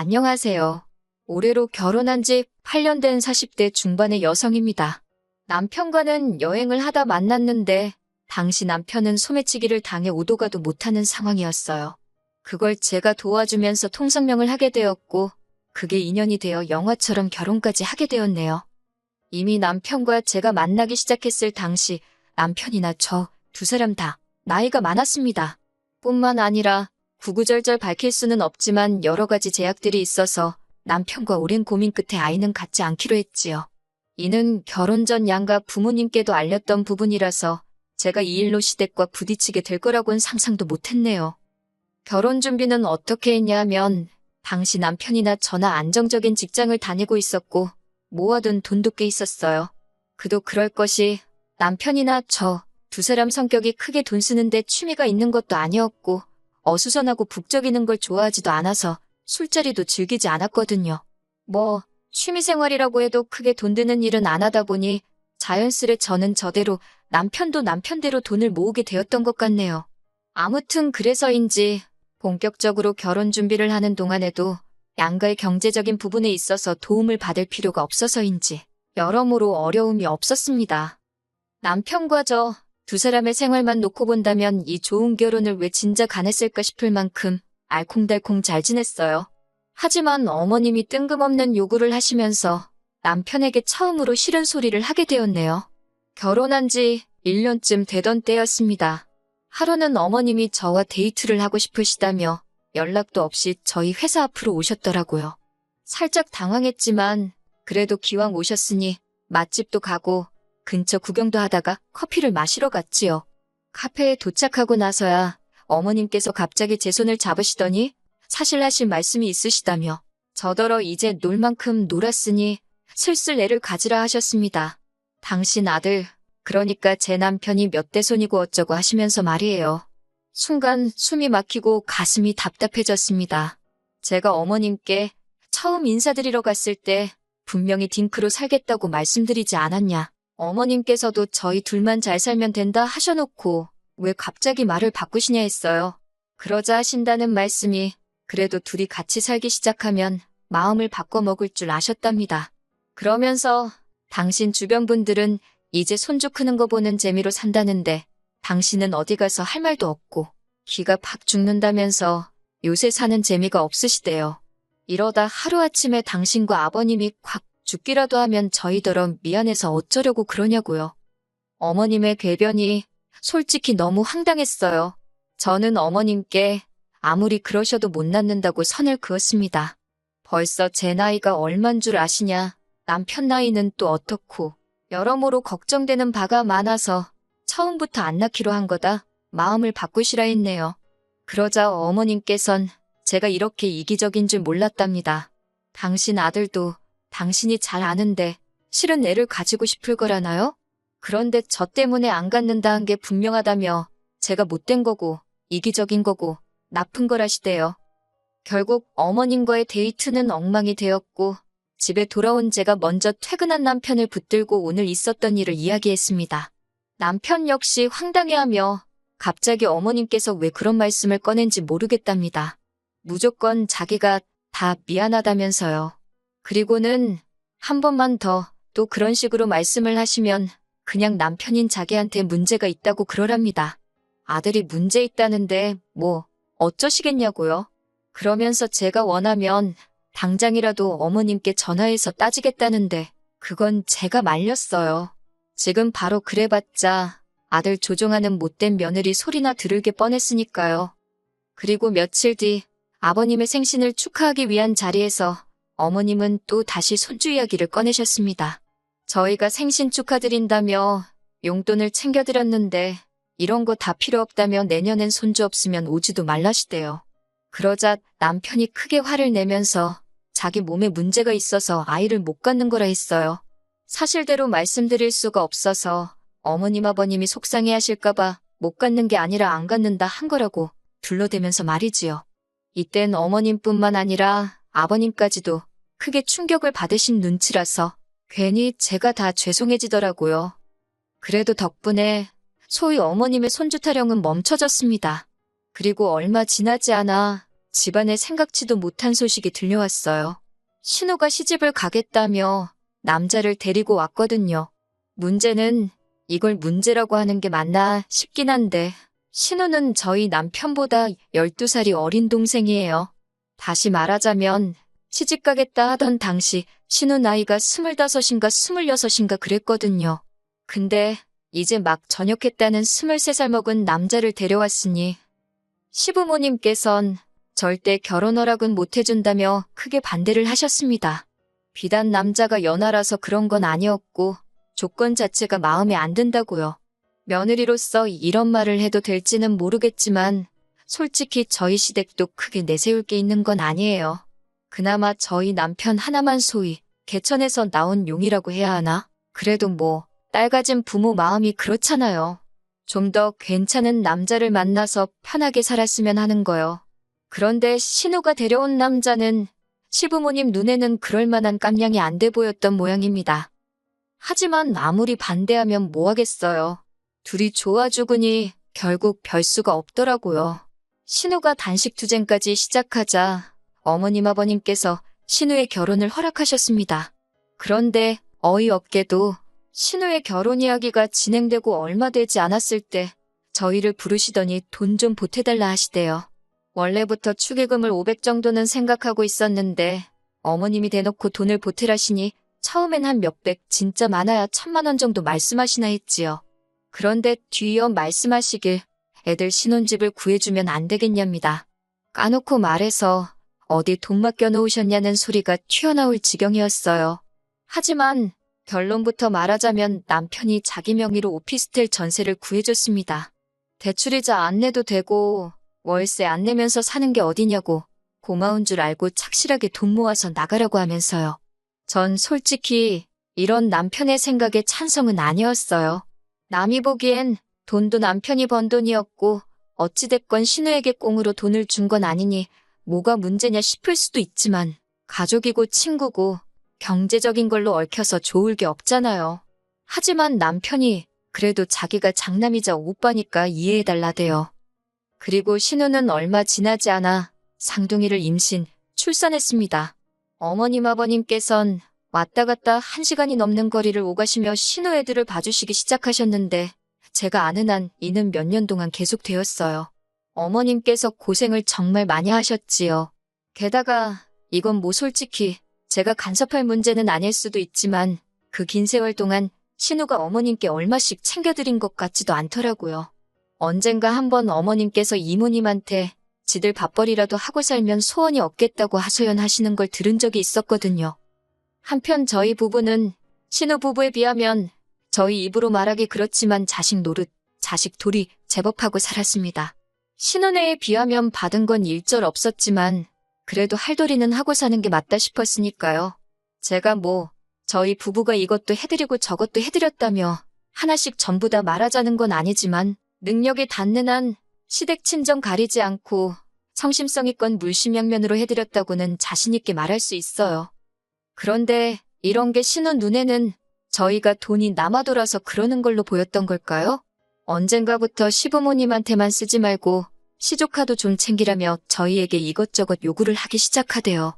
안녕하세요. 올해로 결혼한 지 8년 된 40대 중반의 여성입니다. 남편과는 여행을 하다 만났는데 당시 남편은 소매치기를 당해 오도 가도 못하는 상황이었어요. 그걸 제가 도와주면서 통성명을 하게 되었고 그게 인연이 되어 영화처럼 결혼까지 하게 되었네요. 이미 남편과 제가 만나기 시작했을 당시 남편이나 저 두 사람 다 나이가 많았습니다. 뿐만 아니라 구구절절 밝힐 수는 없지만 여러 가지 제약들이 있어서 남편과 오랜 고민 끝에 아이는 갖지 않기로 했지요. 이는 결혼 전 양가 부모님께도 알렸던 부분이라서 제가 이 일로 시댁과 부딪히게 될 거라고는 상상도 못했네요. 결혼 준비는 어떻게 했냐면 당시 남편이나 저나 안정적인 직장을 다니고 있었고 모아둔 돈도 꽤 있었어요. 그도 그럴 것이 남편이나 저 두 사람 성격이 크게 돈 쓰는데 취미가 있는 것도 아니었고 어수선하고 북적이는 걸 좋아하지도 않아서 술자리도 즐기지 않았거든요. 취미생활이라고 해도 크게 돈 드는 일은 안 하다 보니 자연스레 저는 저대로 남편도 남편대로 돈을 모으게 되었던 것 같네요. 아무튼 그래서인지 본격적으로 결혼 준비를 하는 동안에도 양가의 경제적인 부분에 있어서 도움을 받을 필요가 없어서인지 여러모로 어려움이 없었습니다. 남편과 저 두 사람의 생활만 놓고 본다면 이 좋은 결혼을 왜 진작 안 했을까 싶을 만큼 알콩달콩 잘 지냈어요. 하지만 어머님이 뜬금없는 요구를 하시면서 남편에게 처음으로 싫은 소리를 하게 되었네요. 결혼한 지 1년쯤 되던 때였습니다. 하루는 어머님이 저와 데이트를 하고 싶으시다며 연락도 없이 저희 회사 앞으로 오셨더라고요. 살짝 당황했지만 그래도 기왕 오셨으니 맛집도 가고 근처 구경도 하다가 커피를 마시러 갔지요. 카페에 도착하고 나서야 어머님께서 갑자기 제 손을 잡으시더니 사실 하실 말씀이 있으시다며 저더러 이제 놀 만큼 놀았으니 슬슬 애를 가지라 하셨습니다. 당신 아들, 그러니까 제 남편이 몇 대 손이고 어쩌고 하시면서 말이에요. 순간 숨이 막히고 가슴이 답답해졌습니다. 제가 어머님께 처음 인사드리러 갔을 때 분명히 딩크로 살겠다고 말씀드리지 않았냐. 어머님께서도 저희 둘만 잘 살면 된다 하셔놓고 왜 갑자기 말을 바꾸시냐 했어요. 그러자 하신다는 말씀이 그래도 둘이 같이 살기 시작하면 마음을 바꿔먹을 줄 아셨답니다. 그러면서 당신 주변 분들은 이제 손주 크는 거 보는 재미로 산다는데 당신은 어디 가서 할 말도 없고 기가 팍 죽는다면서 요새 사는 재미가 없으시대요. 이러다 하루아침에 당신과 아버님이 콱 죽기라도 하면 저희더러 미안해서 어쩌려고 그러냐고요. 어머님의 궤변이 솔직히 너무 황당했어요. 저는 어머님께 아무리 그러셔도 못 낳는다고 선을 그었습니다. 벌써 제 나이가 얼만 줄 아시냐. 남편 나이는 또 어떻고 여러모로 걱정되는 바가 많아서 처음부터 안 낳기로 한 거다. 마음을 바꾸시라 했네요. 그러자 어머님께선 제가 이렇게 이기적인 줄 몰랐답니다. 당신 아들도 당신이 잘 아는데 실은 애를 가지고 싶을 거라나요? 그런데 저 때문에 안 갖는다 한 게 분명하다며 제가 못된 거고 이기적인 거고 나쁜 거라시대요. 결국 어머님과의 데이트는 엉망이 되었고 집에 돌아온 제가 먼저 퇴근한 남편을 붙들고 오늘 있었던 일을 이야기했습니다. 남편 역시 황당해하며 갑자기 어머님께서 왜 그런 말씀을 꺼낸지 모르겠답니다. 무조건 자기가 다 미안하다면서요. 그리고는 한 번만 더 또 그런 식으로 말씀을 하시면 그냥 남편인 자기한테 문제가 있다고 그러랍니다. 아들이 문제 있다는데 어쩌시겠냐고요. 그러면서 제가 원하면 당장이라도 어머님께 전화해서 따지겠다는데 그건 제가 말렸어요. 지금 바로 그래봤자 아들 조종하는 못된 며느리 소리나 들을게 뻔했으니까요. 그리고 며칠 뒤 아버님의 생신을 축하하기 위한 자리에서 어머님은 또 다시 손주 이야기를 꺼내셨습니다. 저희가 생신 축하드린다며 용돈을 챙겨드렸는데 이런 거 다 필요 없다며 내년엔 손주 없으면 오지도 말라시대요. 그러자 남편이 크게 화를 내면서 자기 몸에 문제가 있어서 아이를 못 갖는 거라 했어요. 사실대로 말씀드릴 수가 없어서 어머님 아버님이 속상해하실까봐 못 갖는 게 아니라 안 갖는다 한 거라고 둘러대면서 말이지요. 이땐 어머님뿐만 아니라 아버님까지도 크게 충격을 받으신 눈치라서 괜히 제가 다 죄송해지더라고요. 그래도 덕분에 소위 어머님의 손주 타령은 멈춰졌습니다. 그리고 얼마 지나지 않아 집안에 생각지도 못한 소식이 들려왔어요. 신우가 시집을 가겠다며 남자를 데리고 왔거든요. 문제는 이걸 문제라고 하는 게 맞나 싶긴 한데 신우는 저희 남편보다 12살이 어린 동생이에요. 다시 말하자면 시집 가겠다 하던 당시 신우 나이가 25인가 26인가 그랬거든요. 근데 이제 막 전역했다는 23살 먹은 남자를 데려왔으니 시부모님께선 절대 결혼 허락은 못 해준다며 크게 반대를 하셨습니다. 비단 남자가 연하라서 그런 건 아니었고 조건 자체가 마음에 안 든다고요. 며느리로서 이런 말을 해도 될지는 모르겠지만 솔직히 저희 시댁도 크게 내세울 게 있는 건 아니에요. 그나마 저희 남편 하나만 소위 개천에서 나온 용이라고 해야 하나? 그래도 뭐 딸 가진 부모 마음이 그렇잖아요. 좀 더 괜찮은 남자를 만나서 편하게 살았으면 하는 거요. 그런데 신우가 데려온 남자는 시부모님 눈에는 그럴 만한 깜냥이 안 돼 보였던 모양입니다. 하지만 아무리 반대하면 뭐 하겠어요. 둘이 좋아 죽으니 결국 별 수가 없더라고요. 신우가 단식투쟁까지 시작하자 어머님 아버님께서 신우의 결혼을 허락하셨습니다. 그런데 어이없게도 신우의 결혼 이야기가 진행되고 얼마 되지 않았을 때 저희를 부르시더니 돈 좀 보태달라 하시대요. 원래부터 축의금을 500 정도는 생각하고 있었는데 어머님이 대놓고 돈을 보태라시니 처음엔 한 몇백, 진짜 많아야 1000만 원 정도 말씀하시나 했지요. 그런데 뒤이어 말씀하시길 애들 신혼집을 구해주면 안 되겠냐입니다. 까놓고 말해서 어디 돈 맡겨 놓으셨냐는 소리가 튀어나올 지경이었어요. 하지만 결론부터 말하자면 남편이 자기 명의로 오피스텔 전세를 구해줬습니다. 대출이자 안 내도 되고 월세 안 내면서 사는 게 어디냐고 고마운 줄 알고 착실하게 돈 모아서 나가라고 하면서요. 전 솔직히 이런 남편의 생각에 찬성은 아니었어요. 남이 보기엔 돈도 남편이 번 돈이었고 어찌됐건 신우에게 꽁으로 돈을 준 건 아니니 뭐가 문제냐 싶을 수도 있지만 가족이고 친구고 경제적인 걸로 얽혀서 좋을 게 없잖아요. 하지만 남편이 그래도 자기가 장남이자 오빠니까 이해해달라대요. 그리고 신우는 얼마 지나지 않아 쌍둥이를 임신, 출산했습니다. 어머님 아버님께선 왔다 갔다 1시간이 넘는 거리를 오가시며 신우 애들을 봐주시기 시작하셨는데 제가 아는 한 이는 몇 년 동안 계속되었어요. 어머님께서 고생을 정말 많이 하셨지요. 게다가 이건 뭐 솔직히 제가 간섭할 문제는 아닐 수도 있지만 그 긴 세월 동안 신우가 어머님께 얼마씩 챙겨드린 것 같지도 않더라고요. 언젠가 한번 어머님께서 이모님한테 지들 밥벌이라도 하고 살면 소원이 없겠다고 하소연하시는 걸 들은 적이 있었거든요. 한편 저희 부부는 신우 부부에 비하면 저희 입으로 말하기 그렇지만 자식 노릇, 자식 돌이 제법 하고 살았습니다. 신혼애에 비하면 받은 건 일절 없었지만 그래도 할도리는 하고 사는 게 맞다 싶었으니까요. 제가 뭐 저희 부부가 이것도 해드리고 저것도 해드렸다며 하나씩 전부 다 말하자는 건 아니지만 능력이 닿는 한 시댁 친정 가리지 않고 성심성의껏 물심양면으로 해드렸다고는 자신있게 말할 수 있어요. 그런데 이런 게 신우 눈에는 저희가 돈이 남아돌아서 그러는 걸로 보였던 걸까요? 언젠가부터 시부모님한테만 쓰지 말고 시조카도 좀 챙기라며 저희에게 이것저것 요구를 하기 시작하대요.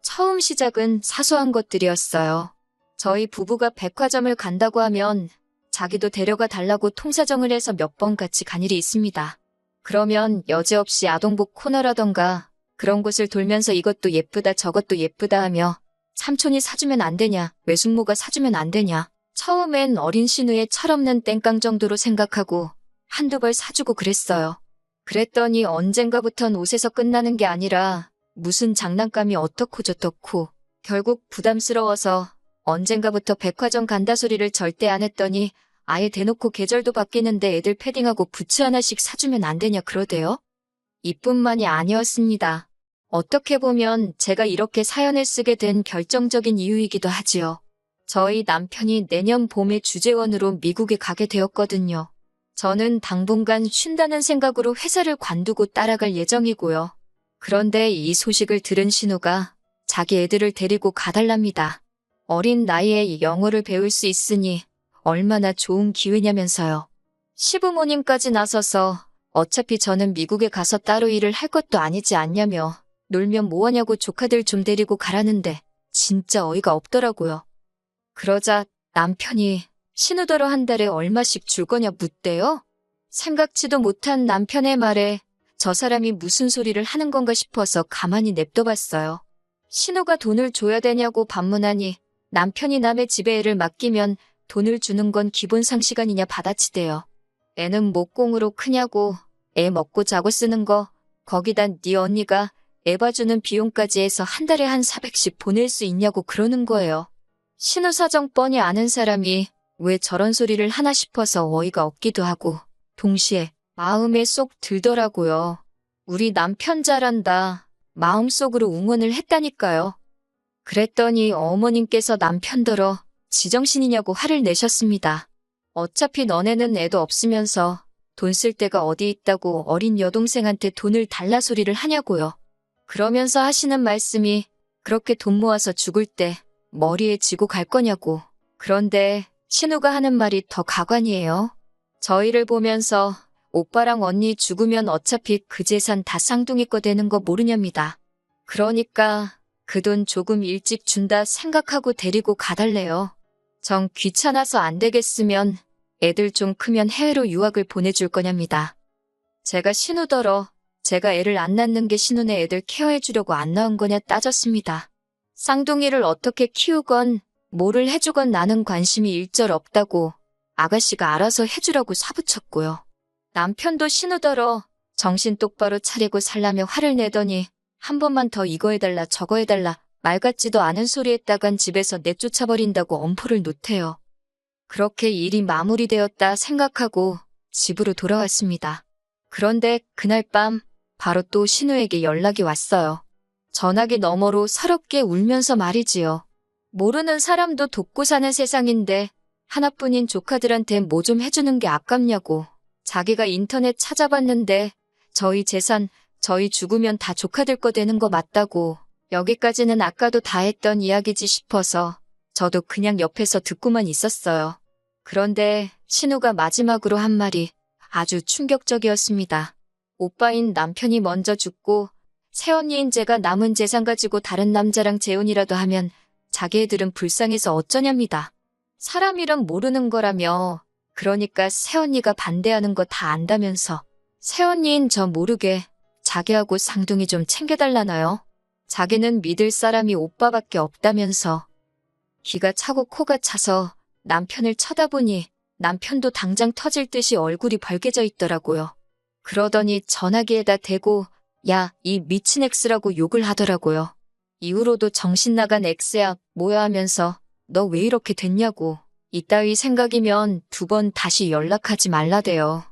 처음 시작은 사소한 것들이었어요. 저희 부부가 백화점을 간다고 하면 자기도 데려가 달라고 통사정을 해서 몇 번 같이 간 일이 있습니다. 그러면 여지없이 아동복 코너라던가 그런 곳을 돌면서 이것도 예쁘다 저것도 예쁘다 하며 삼촌이 사주면 안 되냐, 외숙모가 사주면 안 되냐. 처음엔 어린 신우의 철없는 땡깡 정도로 생각하고 한두 벌 사주고 그랬어요. 그랬더니 언젠가부턴 옷에서 끝나는 게 아니라 무슨 장난감이 어떻고 저떻고 결국 부담스러워서 언젠가부터 백화점 간다 소리를 절대 안 했더니 아예 대놓고 계절도 바뀌는데 애들 패딩하고 부츠 하나씩 사주면 안 되냐 그러대요. 이뿐만이 아니었습니다. 어떻게 보면 제가 이렇게 사연을 쓰게 된 결정적인 이유이기도 하지요. 저희 남편이 내년 봄에 주재원으로 미국에 가게 되었거든요. 저는 당분간 쉰다는 생각으로 회사를 관두고 따라갈 예정이고요. 그런데 이 소식을 들은 신우가 자기 애들을 데리고 가달랍니다. 어린 나이에 영어를 배울 수 있으니 얼마나 좋은 기회냐면서요. 시부모님까지 나서서 어차피 저는 미국에 가서 따로 일을 할 것도 아니지 않냐며 놀면 뭐하냐고 조카들 좀 데리고 가라는데 진짜 어이가 없더라고요. 그러자 남편이 신우더러 한 달에 얼마씩 줄 거냐 묻대요. 생각지도 못한 남편의 말에 저 사람이 무슨 소리를 하는 건가 싶어서 가만히 냅둬봤어요. 신우가 돈을 줘야 되냐고 반문하니 남편이 남의 집에 애를 맡기면 돈을 주는 건 기본 상식 아니냐 받아치대요. 애는 목공으로 크냐고, 애 먹고 자고 쓰는 거, 거기다 네 언니가 애 봐주는 비용까지 해서 한 달에 한 400씩 보낼 수 있냐고 그러는 거예요. 신우 사정 뻔히 아는 사람이 왜 저런 소리를 하나 싶어서 어이가 없기도 하고 동시에 마음에 쏙 들더라고요. 우리 남편 잘한다. 마음속으로 응원을 했다니까요. 그랬더니 어머님께서 남편더러 지정신이냐고 화를 내셨습니다. 어차피 너네는 애도 없으면서 돈 쓸 데가 어디 있다고 어린 여동생한테 돈을 달라 소리를 하냐고요. 그러면서 하시는 말씀이 그렇게 돈 모아서 죽을 때 머리에 지고 갈 거냐고. 그런데 신우가 하는 말이 더 가관이에요. 저희를 보면서 오빠랑 언니 죽으면 어차피 그 재산 다 쌍둥이 거 되는 거 모르냐입니다. 그러니까 그 돈 조금 일찍 준다 생각하고 데리고 가달래요. 정 귀찮아서 안 되겠으면 애들 좀 크면 해외로 유학을 보내줄 거냐입니다. 제가 신우더러 제가 애를 안 낳는 게 신우네 애들 케어해주려고 안 낳은 거냐 따졌습니다. 쌍둥이를 어떻게 키우건 뭐를 해주건 나는 관심이 일절 없다고 아가씨가 알아서 해주라고 사부쳤고요. 남편도 신우더러 정신 똑바로 차리고 살라며 화를 내더니 한 번만 더 이거 해달라 저거 해달라 말 같지도 않은 소리 했다간 집에서 내쫓아버린다고 엄포를 놓대요. 그렇게 일이 마무리되었다 생각하고 집으로 돌아왔습니다. 그런데 그날 밤 바로 또 신우에게 연락이 왔어요. 전화기 너머로 서럽게 울면서 말이지요. 모르는 사람도 돕고 사는 세상인데 하나뿐인 조카들한테 뭐 좀 해주는 게 아깝냐고. 자기가 인터넷 찾아봤는데 저희 재산, 저희 죽으면 다 조카들 거 되는 거 맞다고. 여기까지는 아까도 다 했던 이야기지 싶어서 저도 그냥 옆에서 듣고만 있었어요. 그런데 신우가 마지막으로 한 말이 아주 충격적이었습니다. 오빠인 남편이 먼저 죽고 새언니인 제가 남은 재산 가지고 다른 남자랑 재혼이라도 하면 자기 애들은 불쌍해서 어쩌냐입니다. 사람 이름 모르는 거라며. 그러니까 새언니가 반대하는 거 다 안다면서 새언니인 저 모르게 자기하고 상둥이 좀 챙겨달라나요? 자기는 믿을 사람이 오빠밖에 없다면서. 기가 차고 코가 차서 남편을 쳐다보니 남편도 당장 터질 듯이 얼굴이 벌개져 있더라고요. 그러더니 전화기에다 대고 야, 이 미친 엑스라고 욕을 하더라고요. 이후로도 정신 나간 엑스야 뭐야 하면서 너 왜 이렇게 됐냐고. 이따위 생각이면 2번 다시 연락하지 말라대요.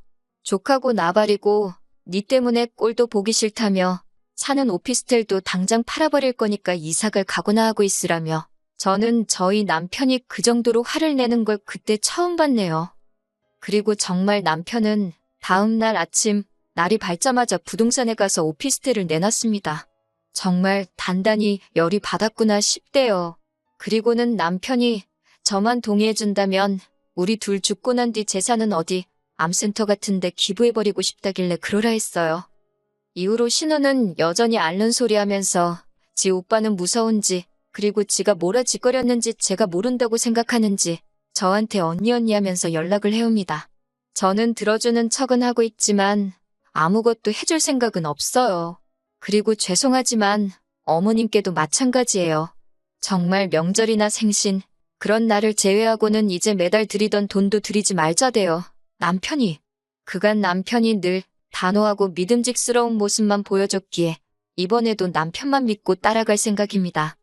족하고 나발이고 니 때문에 꼴도 보기 싫다며 사는 오피스텔도 당장 팔아버릴 거니까 이사갈 각오나 하고 있으라며. 저는 저희 남편이 그 정도로 화를 내는 걸 그때 처음 봤네요. 그리고 정말 남편은 다음 날 아침 날이 밝자마자 부동산에 가서 오피스텔을 내놨습니다. 정말 단단히 열이 받았구나 싶대요. 그리고는 남편이 저만 동의해준다면 우리 둘 죽고 난 뒤 재산은 어디 암센터 같은데 기부해버리고 싶다길래 그러라 했어요. 이후로 신우는 여전히 앓는 소리 하면서 지 오빠는 무서운지 그리고 지가 뭐라 짓거렸는지 제가 모른다고 생각하는지 저한테 언니 하면서 연락을 해옵니다. 저는 들어주는 척은 하고 있지만 아무것도 해줄 생각은 없어요. 그리고 죄송하지만 어머님께도 마찬가지예요. 정말 명절이나 생신 그런 날을 제외하고는 이제 매달 드리던 돈도 드리지 말자대요. 남편이. 그간 남편이 늘 단호하고 믿음직스러운 모습만 보여줬기에 이번에도 남편만 믿고 따라갈 생각입니다.